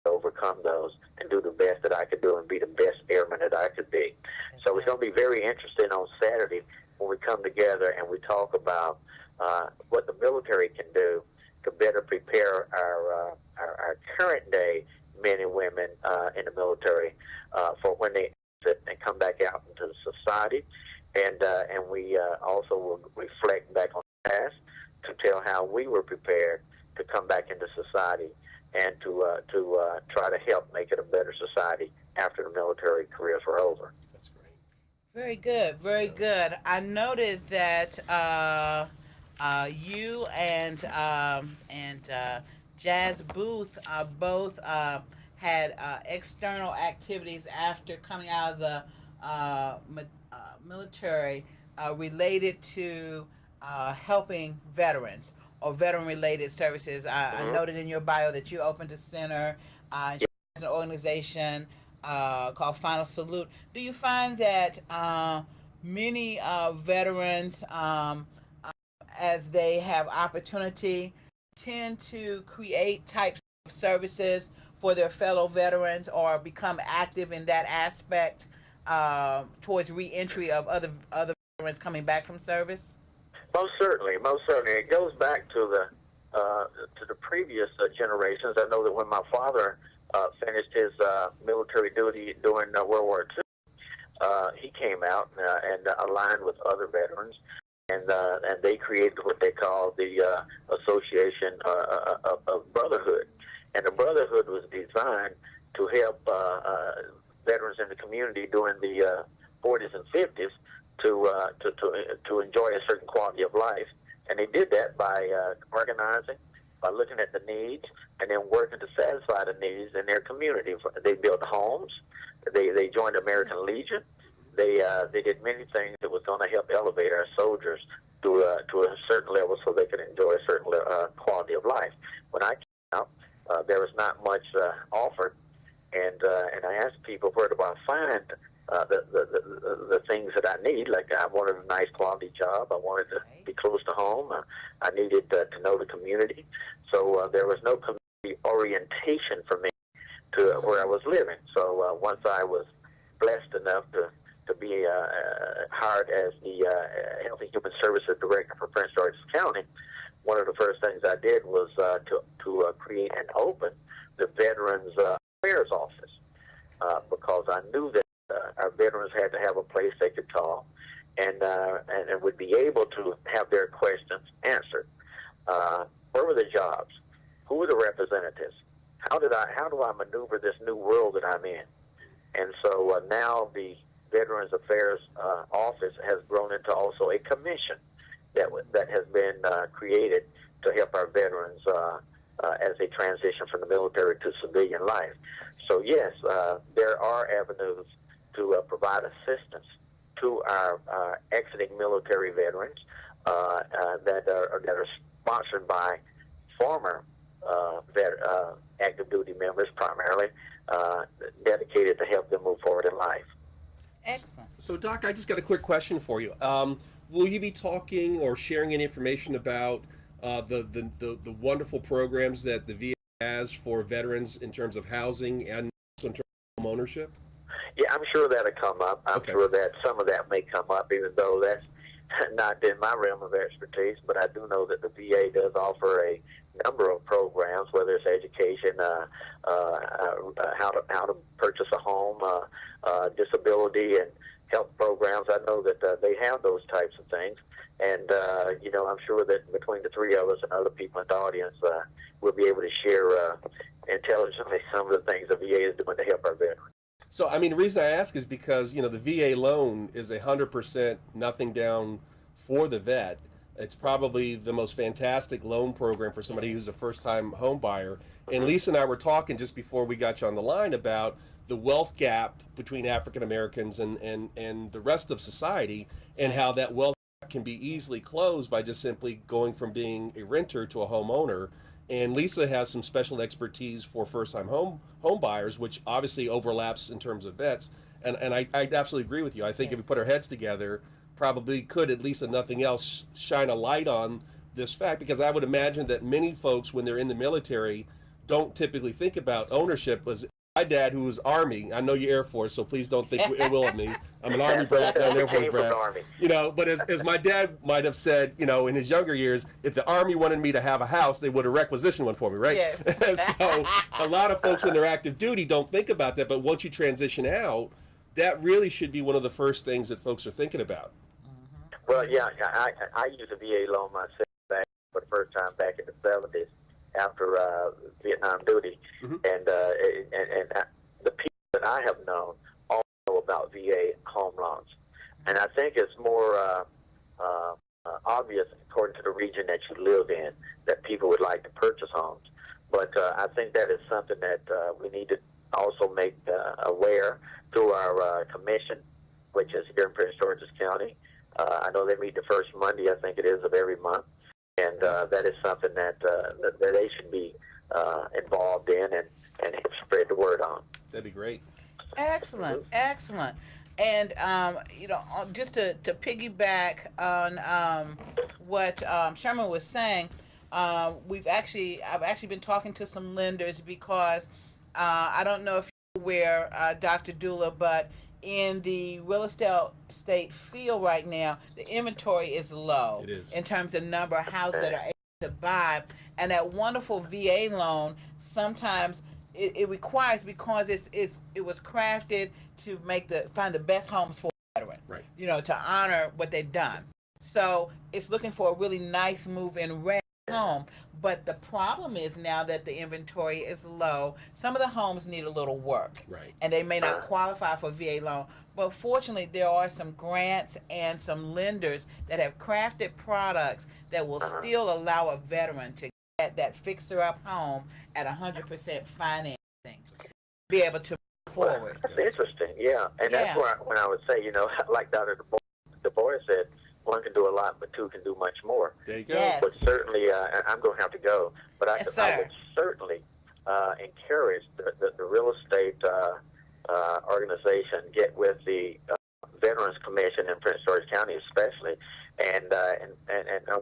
overcome those and do the best that I could do and be the best airman that I could be. So it's going to be very interesting on Saturday when we come together and we talk about what the military can do to better prepare our current day men and women in the military for when they exit and come back out into the society. And we also will reflect back on the past to tell how we were prepared to come back into society and to try to help make it a better society after the military careers were over. That's great. Very good, very good. I noted that you and Jazz Booth both had external activities after coming out of the military related to helping veterans or veteran-related services. I noted in your bio that you opened a center, an organization called Final Salute. Do you find that many veterans, as they have opportunity, tend to create types of services for their fellow veterans or become active in that aspect towards re-entry of other veterans coming back from service? Most certainly. It goes back to the previous generations. I know that when my father finished his military duty during World War II, he came out and aligned with other veterans, and they created what they call the Association of Brotherhood. And the Brotherhood was designed to help veterans in the community during the 40s and 50s to enjoy a certain quality of life. And they did that by organizing, by looking at the needs, and then working to satisfy the needs in their community. They built homes. They joined the American Legion. They did many things that was going to help elevate our soldiers to a certain level so they could enjoy a certain quality of life. When I came out, there was not much offered, and I asked people, where do I find the things that I need? Like, I wanted a nice quality job. I wanted to be close to home. I needed to know the community. So there was no community orientation for me to where I was living. So once I was blessed enough to be hired as the Health and Human Services Director for Prince George's County, one of the first things I did was to create and open the Veterans Affairs Office because I knew that our veterans had to have a place they could call and would be able to have their questions answered. Where were the jobs? Who were the representatives? How do I maneuver this new world that I'm in? And so now the Veterans Affairs Office has grown into also a commission that has been created to help our veterans as they transition from the military to civilian life. So yes, there are avenues to provide assistance to our exiting military veterans that are sponsored by former active duty members, primarily dedicated to help them move forward in life. Excellent. So, Doc, I just got a quick question for you. Will you be talking or sharing any information about the wonderful programs that the VA has for veterans in terms of housing and also in terms of home ownership? Yeah, I'm sure that'll come up. I'm sure that some of that may come up, even though that's not in my realm of expertise. But I do know that the VA does offer a number of programs, whether it's education, how to purchase a home, disability and health programs. I know that they have those types of things. And, I'm sure that between the three of us and other people in the audience, we'll be able to share intelligently some of the things the VA is doing to help our veterans. So, I mean, the reason I ask is because, the VA loan is 100% nothing down for the vet. It's probably the most fantastic loan program for somebody who's a first-time home buyer. And Lisa and I were talking just before we got you on the line about the wealth gap between African Americans and the rest of society, and how that wealth gap can be easily closed by just simply going from being a renter to a homeowner. And Lisa has some special expertise for first-time home buyers, which obviously overlaps in terms of vets. And I absolutely agree with you. I think if we put our heads together, probably could, at least if nothing else, shine a light on this fact, because I would imagine that many folks, when they're in the military, don't typically think about ownership. As my dad, who was Army, I know you're Air Force, so please don't think ill will of me. I'm an Army brat, not an Air Force brat. You know, but as my dad might have said, you know, in his younger years, if the Army wanted me to have a house, they would have requisitioned one for me, right? Yes. So a lot of folks, when they're active duty, don't think about that, but once you transition out, that really should be one of the first things that folks are thinking about. Well, yeah, I used a VA loan myself back for the first time back in the 70s after Vietnam duty, and the people that I have known all know about VA home loans, and I think it's more obvious according to the region that you live in that people would like to purchase homes. But I think that is something that we need to also make aware through our commission, which is here in Prince George's County. I know they meet the first Monday, I think it is, of every month, and that is something that they should be involved in and spread the word on. That'd be great. Excellent, excellent. And you know, just to piggyback on what Sherman was saying, I've actually been talking to some lenders because I don't know if you're aware, Dr. Dula, but in the real estate field right now, the inventory is low. It is. In terms of number of houses that are able to buy, and that wonderful VA loan sometimes it requires, because it was crafted to find the best homes for a veteran, right? You know, to honor what they've done. So it's looking for a really nice move-in rent home. But the problem is now that the inventory is low, some of the homes need a little work, right? And they may not qualify for a VA loan. But fortunately, there are some grants and some lenders that have crafted products that will still allow a veteran to get that fixer-up home at 100% financing, be able to move forward. That's interesting, yeah. And that's where when I would say, you know, like Dr. Du Bois said, one can do a lot, but two can do much more. There you go. Yes. But certainly, I'm going to have to go, but I would certainly encourage the real estate organization get with the Veterans Commission in Prince George County especially, and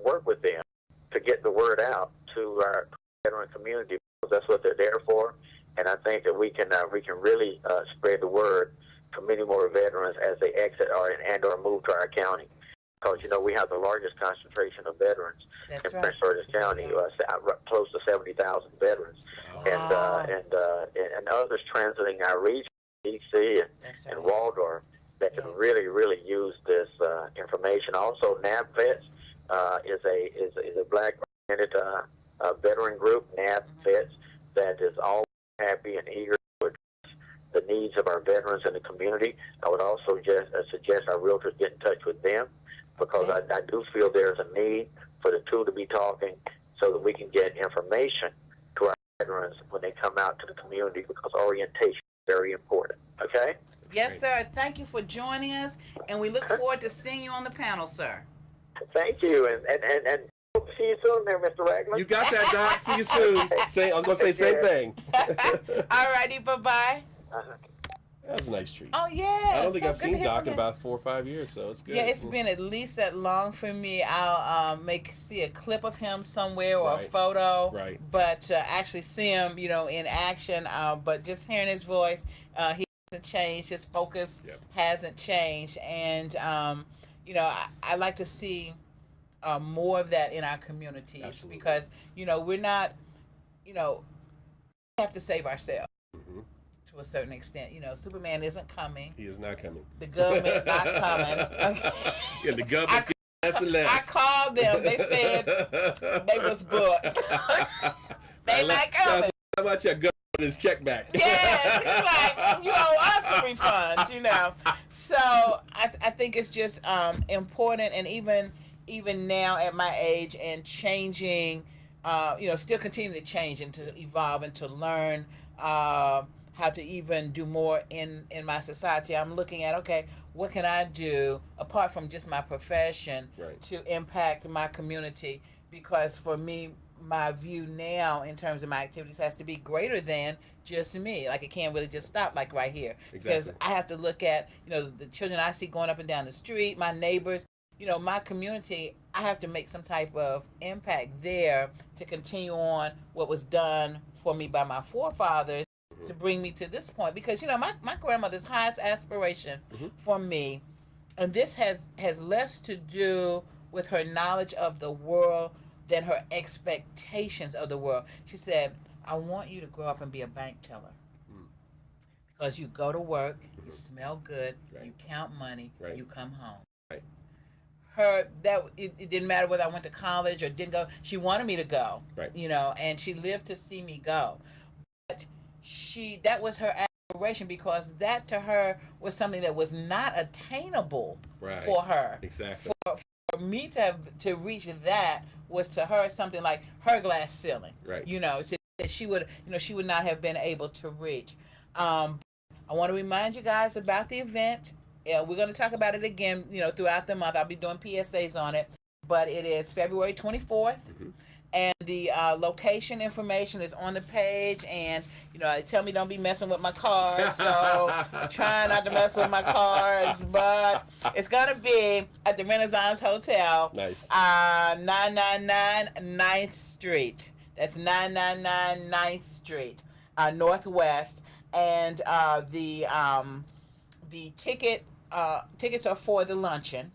work with them to get the word out to our veteran community, because that's what they're there for. And I think that we can really spread the word to many more veterans as they exit or move to our county. Because, you know, we have the largest concentration of veterans in Prince George's County, close to 70,000 veterans. Wow. And others transiting our region, DC and Waldorf, that can really, really use this information. Also, NAB Vets is a black-oriented veteran group, NAB Vets, that is all happy and eager to address the needs of our veterans in the community. I would also just suggest our realtors get in touch with them, because I do feel there's a need for the two to be talking so that we can get information to our veterans when they come out to the community, because orientation is very important. Okay? Yes, sir. Thank you for joining us, and we look forward to seeing you on the panel, sir. Thank you, and see you soon there, Mr. Ragland. You got that, Doc. See you soon. I was going to say same thing. All righty, bye-bye. That was a nice treat. Oh, yeah. I don't think I've seen Doc in about 4 or 5 years, so it's good. Yeah, it's been at least that long for me. I'll see a clip of him somewhere or a photo. Right. But actually see him, you know, in action. But just hearing his voice, he hasn't changed. His focus hasn't changed. And, you know, I like to see more of that in our communities. Absolutely. Because, you know, we're not, you know, we have to save ourselves. Mm-hmm. To a certain extent, you know, Superman isn't coming. He is not coming. The government not coming. Okay. Yeah, the government's less and less. I called them. They said they was booked. They not coming. How about your government his check back? Yes, it's like, you owe us some refunds, you know. So I think it's just important, and even even now at my age and changing, still continuing to change and to evolve and to learn how to even do more in my society. I'm looking at, okay, what can I do apart from just my profession to impact my community? Because for me, my view now in terms of my activities has to be greater than just me. Like, it can't really just stop like right here. Because I have to look at, the children I see going up and down the street, my neighbors, my community. I have to make some type of impact there to continue on what was done for me by my forefathers to bring me to this point. Because, my grandmother's highest aspiration for me, and this has less to do with her knowledge of the world than her expectations of the world. She said, I want you to grow up and be a bank teller. Because you go to work, you smell good, you count money, you come home. It didn't matter whether I went to college or didn't go. She wanted me to go, and she lived to see me go. But that was her aspiration, because that to her was something that was not attainable for her. Exactly. For me to reach that was to her something like her glass ceiling. That she would not have been able to reach. I want to remind you guys about the event. We're going to talk about it again, throughout the month. I'll be doing PSAs on it, but it is February 24th, and the location information is on the page. And they tell me don't be messing with my cars, so I'm trying not to mess with my cars. But it's going to be at the Renaissance Hotel, 999 9th Street. That's 999 9th Street, Northwest, and the tickets are for the luncheon,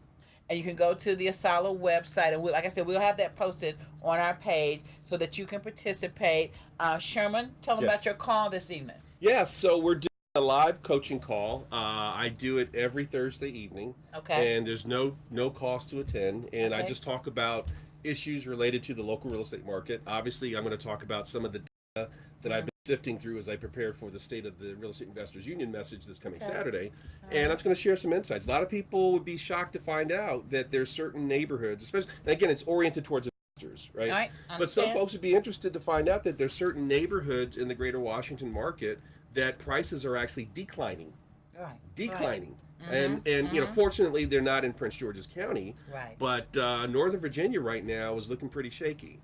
and you can go to the Asala website, and like I said, we'll have that posted on our page so that you can participate. Sherman, tell them about your call this evening. So we're doing a live coaching call. I do it every Thursday evening. And there's no cost to attend, and I just talk about issues related to the local real estate market. Obviously, I'm going to talk about some of the data that I've been sifting through as I prepare for the State of the Real Estate Investors Union message this coming Saturday. And I'm just going to share some insights. A lot of people would be shocked to find out that there's certain neighborhoods, especially, and again, it's oriented towards investors, right? But some folks would be interested to find out that there's certain neighborhoods in the greater Washington market that prices are actually declining. And fortunately, they're not in Prince George's County. But Northern Virginia right now is looking pretty shaky.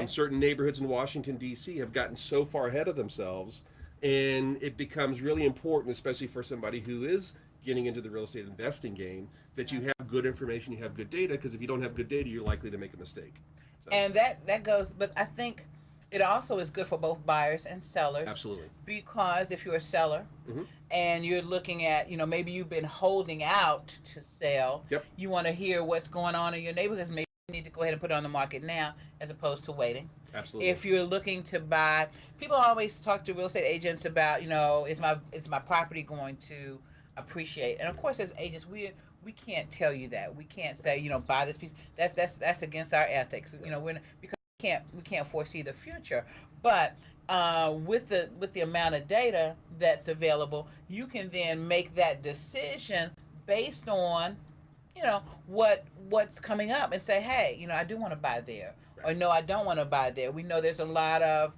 Certain neighborhoods in Washington, D.C. have gotten so far ahead of themselves, and it becomes really important, especially for somebody who is getting into the real estate investing game, that you have good information, you have good data, because if you don't have good data, you're likely to make a mistake. And that goes, but I think it also is good for both buyers and sellers. Absolutely. Because if you're a seller and you're looking at, maybe you've been holding out to sell, you want to hear what's going on in your neighborhood. Maybe you need to go ahead and put it on the market now as opposed to waiting. Absolutely. If you're looking to buy, people always talk to real estate agents about, is my property going to appreciate? And of course, as agents, we can't tell you that. We can't say, buy this piece. That's against our ethics. Because we can't foresee the future. But with the amount of data that's available, you can then make that decision based on what's coming up and say, hey, I do want to buy there, or no, I don't want to buy there. We know there's a lot of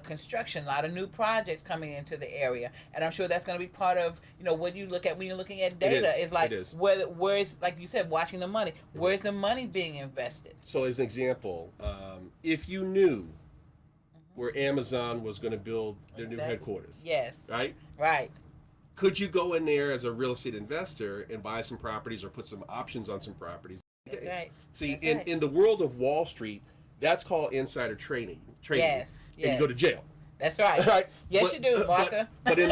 construction, a lot of new projects coming into the area, and I'm sure that's going to be part of what you look at when you're looking at data. Is like where's, like you said, watching the money. Where's the money being invested? So as an example, if you knew where Amazon was going to build their new headquarters, right, could you go in there as a real estate investor and buy some properties or put some options on some properties? That's right. See, in the world of Wall Street, that's called insider trading. Yes. And you go to jail. That's right. Right? Yes, you do, Martha. But in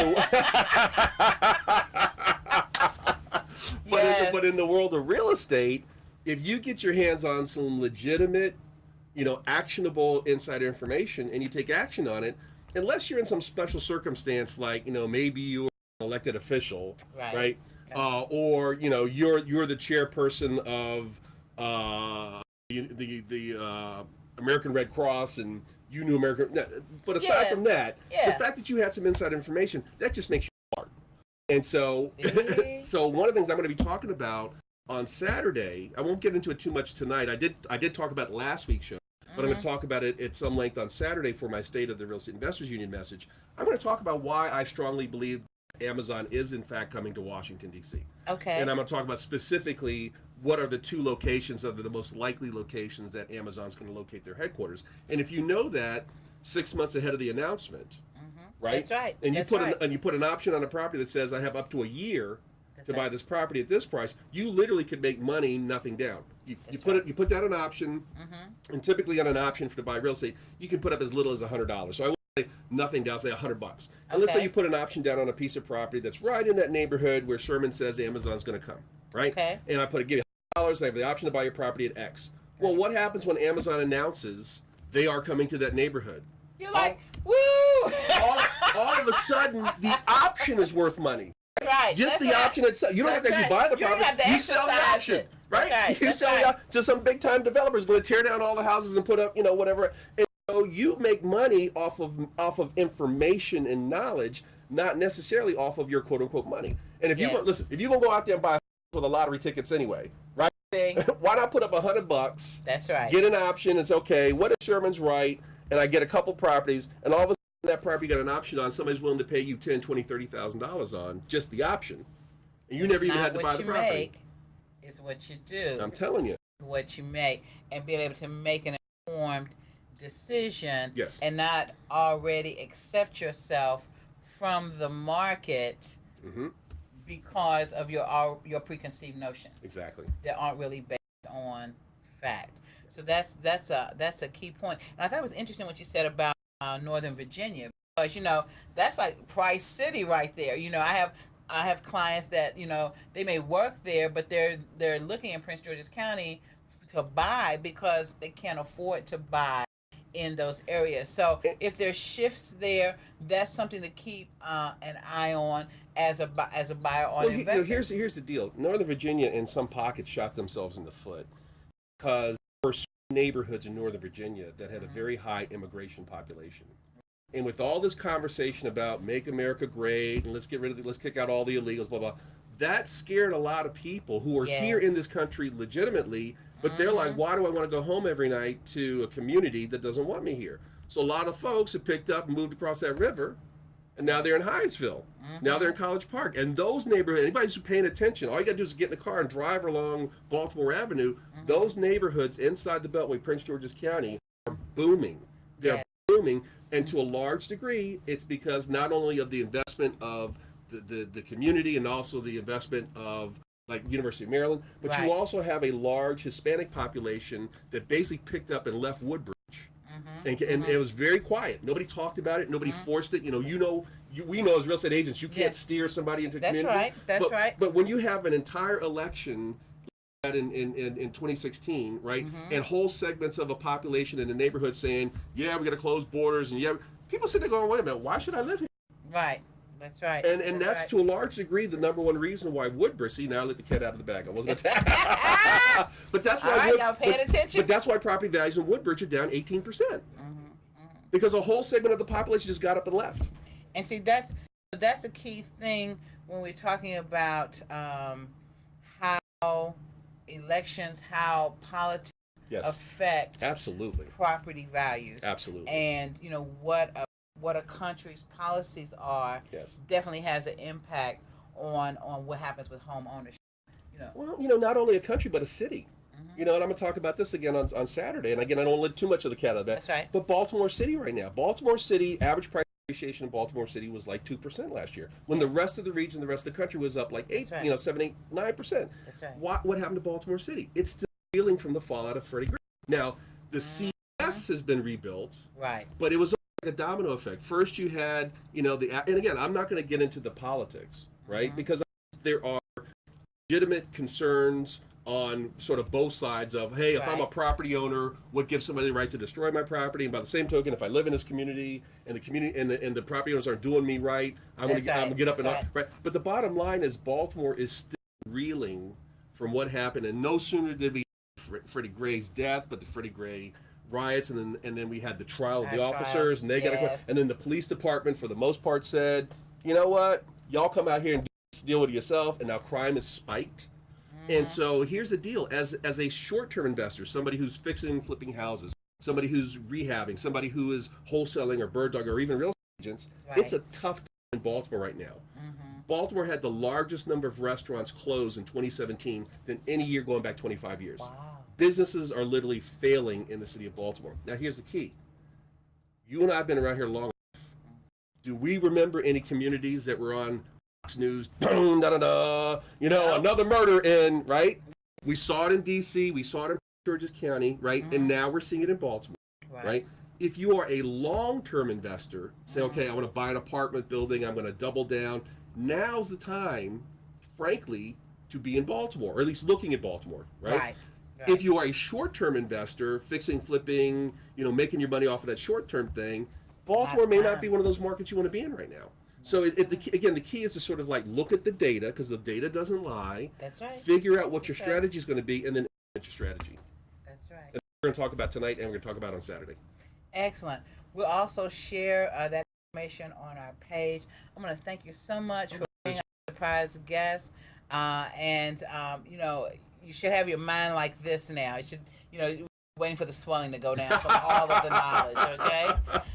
the world of real estate, if you get your hands on some legitimate, actionable insider information and you take action on it, unless you're in some special circumstance like, maybe you're an elected official, right? Or you're the chairperson of the American Red Cross and you knew American. But aside from that, the fact that you had some inside information, that just makes you smart. And so, so one of the things I'm going to be talking about on Saturday, I won't get into it too much tonight. I did talk about it last week's show, but I'm going to talk about it at some length on Saturday for my State of the Real Estate Investors Union message. I'm going to talk about why I strongly believe Amazon is in fact coming to Washington, D.C. Okay. And I'm going to talk about specifically what are the two locations that are the most likely locations that Amazon's going to locate their headquarters. And if you know that 6 months ahead of the announcement, right? That's right. And you That's you put an option on a property that says I have up to a year to buy right. this property at this price, you literally could make money nothing down. You put down an option, and typically on an option to buy real estate, you can put up as little as $100. So I would say nothing down, say $100. And let's say you put an option down on a piece of property that's right in that neighborhood where Sherman says Amazon's going to come, right? Okay. And I give you $100, I have the option to buy your property at X. Well, what happens when Amazon announces they are coming to that neighborhood? You're like, woo! all of a sudden, the option is worth money. That's right. Just That's the right. option itself. You don't have to actually buy the You don't property. have to You sell the exercise option, it. right? That's right. You That's sell right. it to some big time developers going to tear down all the houses and put up, whatever. And so you make money off of information and knowledge, not necessarily off of your quote unquote money. And if you if you're gonna go out there and buy for the lottery tickets anyway, right? Why not put up $100? That's right. Get an option. It's okay. What if Sherman's right? And I get a couple properties, and all of a sudden that property got an option on. Somebody's willing to pay you $10,000, $20,000, $30,000 on just the option, and you never even had to buy the property. Make, it's what you do. I'm telling you. What you make, and being able to make an informed decision, Yes. and not already accept yourself from the market because of your preconceived notions. Exactly. That aren't really based on fact. So that's a key point. And I thought it was interesting what you said about Northern Virginia, because that's like Price City right there. I have clients that they may work there, but they're looking in Prince George's County to buy because they can't afford to buy in those areas. So if there's shifts there, that's something to keep an eye on as a buyer or investor. Here's the deal. Northern Virginia, in some pockets, shot themselves in the foot because there were certain neighborhoods in Northern Virginia that had a very high immigration population. And with all this conversation about make America great and let's kick out all the illegals, blah blah, that scared a lot of people who are here in this country legitimately, but they're like, why do I want to go home every night to a community that doesn't want me here? So a lot of folks have picked up and moved across that river, and now they're in Hyattsville. Now they're in College Park. And those neighborhoods, anybody who's paying attention, all you got to do is get in the car and drive along Baltimore Avenue. Those neighborhoods inside the Beltway, Prince George's County, are booming. They're booming, and to a large degree, it's because not only of the investment of the community and also the investment of like University of Maryland, but you also have a large Hispanic population that basically picked up and left Woodbridge. And it was very quiet. Nobody talked about it. Nobody forced it. We know as real estate agents, you can't steer somebody into community. That's right. But when you have an entire election in 2016, right, and whole segments of a population in the neighborhood saying, yeah, we got to close borders, and people sit there going, wait a minute, why should I live here? Right. That's right. And that's to a large degree the number one reason why Woodbridge. See, now I let the cat out of the bag. I wasn't going to. But that's why. Y'all paying attention. But that's why property values in Woodbridge are down 18%. Because a whole segment of the population just got up and left. And see, that's a key thing when we're talking about how elections, how politics affect property values. Absolutely. And what a country's policies are definitely has an impact on what happens with home ownership. Well, not only a country but a city. And I'm going to talk about this again on Saturday. And again, I don't let too much of the cat out of that. That's right. But Baltimore City right now. Baltimore City, average price appreciation in Baltimore City was like 2% last year. When the rest of the region, the rest of the country was up like 7, 8, 9%. That's right. What happened to Baltimore City? It's still reeling from the fallout of Freddie Gray. Now, the CS has been rebuilt. Right. But it was like a domino effect. First you had, and again, I'm not going to get into the politics, right? Because there are legitimate concerns on sort of both sides of, hey, if I'm a property owner, what gives somebody the right to destroy my property? And by the same token, if I live in this community and the community and the property owners aren't doing me right, I'm going to get up and up. Right. But the bottom line is Baltimore is still reeling from what happened, and no sooner did we have Freddie Gray's death, but the Freddie Gray riots, and then we had the trial of the officers, and they got to, and then the police department for the most part said, you know what, y'all come out here and deal with it yourself, and now crime is spiked. And so here's the deal: as a short-term investor, somebody who's fixing and flipping houses, somebody who's rehabbing, somebody who is wholesaling or bird dog or even real estate agents, it's a tough time in Baltimore right now. Baltimore had the largest number of restaurants closed in 2017 than any year going back 25 years. Wow. Businesses are literally failing in the city of Baltimore. Now here's the key: you and I have been around here long enough. Do we remember any communities that were on Fox News, another murder in, right? We saw it in DC, we saw it in Georges County, right? And now we're seeing it in Baltimore, right? If you are a long-term investor, say, okay, I want to buy an apartment building, I'm going to double down. Now's the time, frankly, to be in Baltimore, or at least looking at Baltimore, right? If you are a short-term investor, fixing, flipping, making your money off of that short-term thing, Baltimore may not be one of those markets you want to be in right now. So the key is to sort of like look at the data, because the data doesn't lie. That's right. Figure out what your strategy is going to be, and then implement your strategy. That's right. And we're going to talk about tonight, and we're going to talk about on Saturday. Excellent. We'll also share that information on our page. I'm going to thank you so much for being our surprise guest. You should have your mind like this now. You should, waiting for the swelling to go down from all of the knowledge, okay?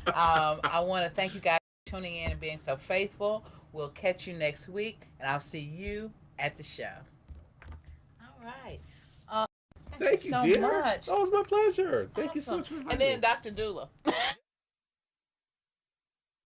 I want to thank you guys for tuning in and being so faithful. We'll catch you next week, and I'll see you at the show. All right. Thank you, so dear. much. That was my pleasure. Thank you so much for inviting And then me. Dr. Dula.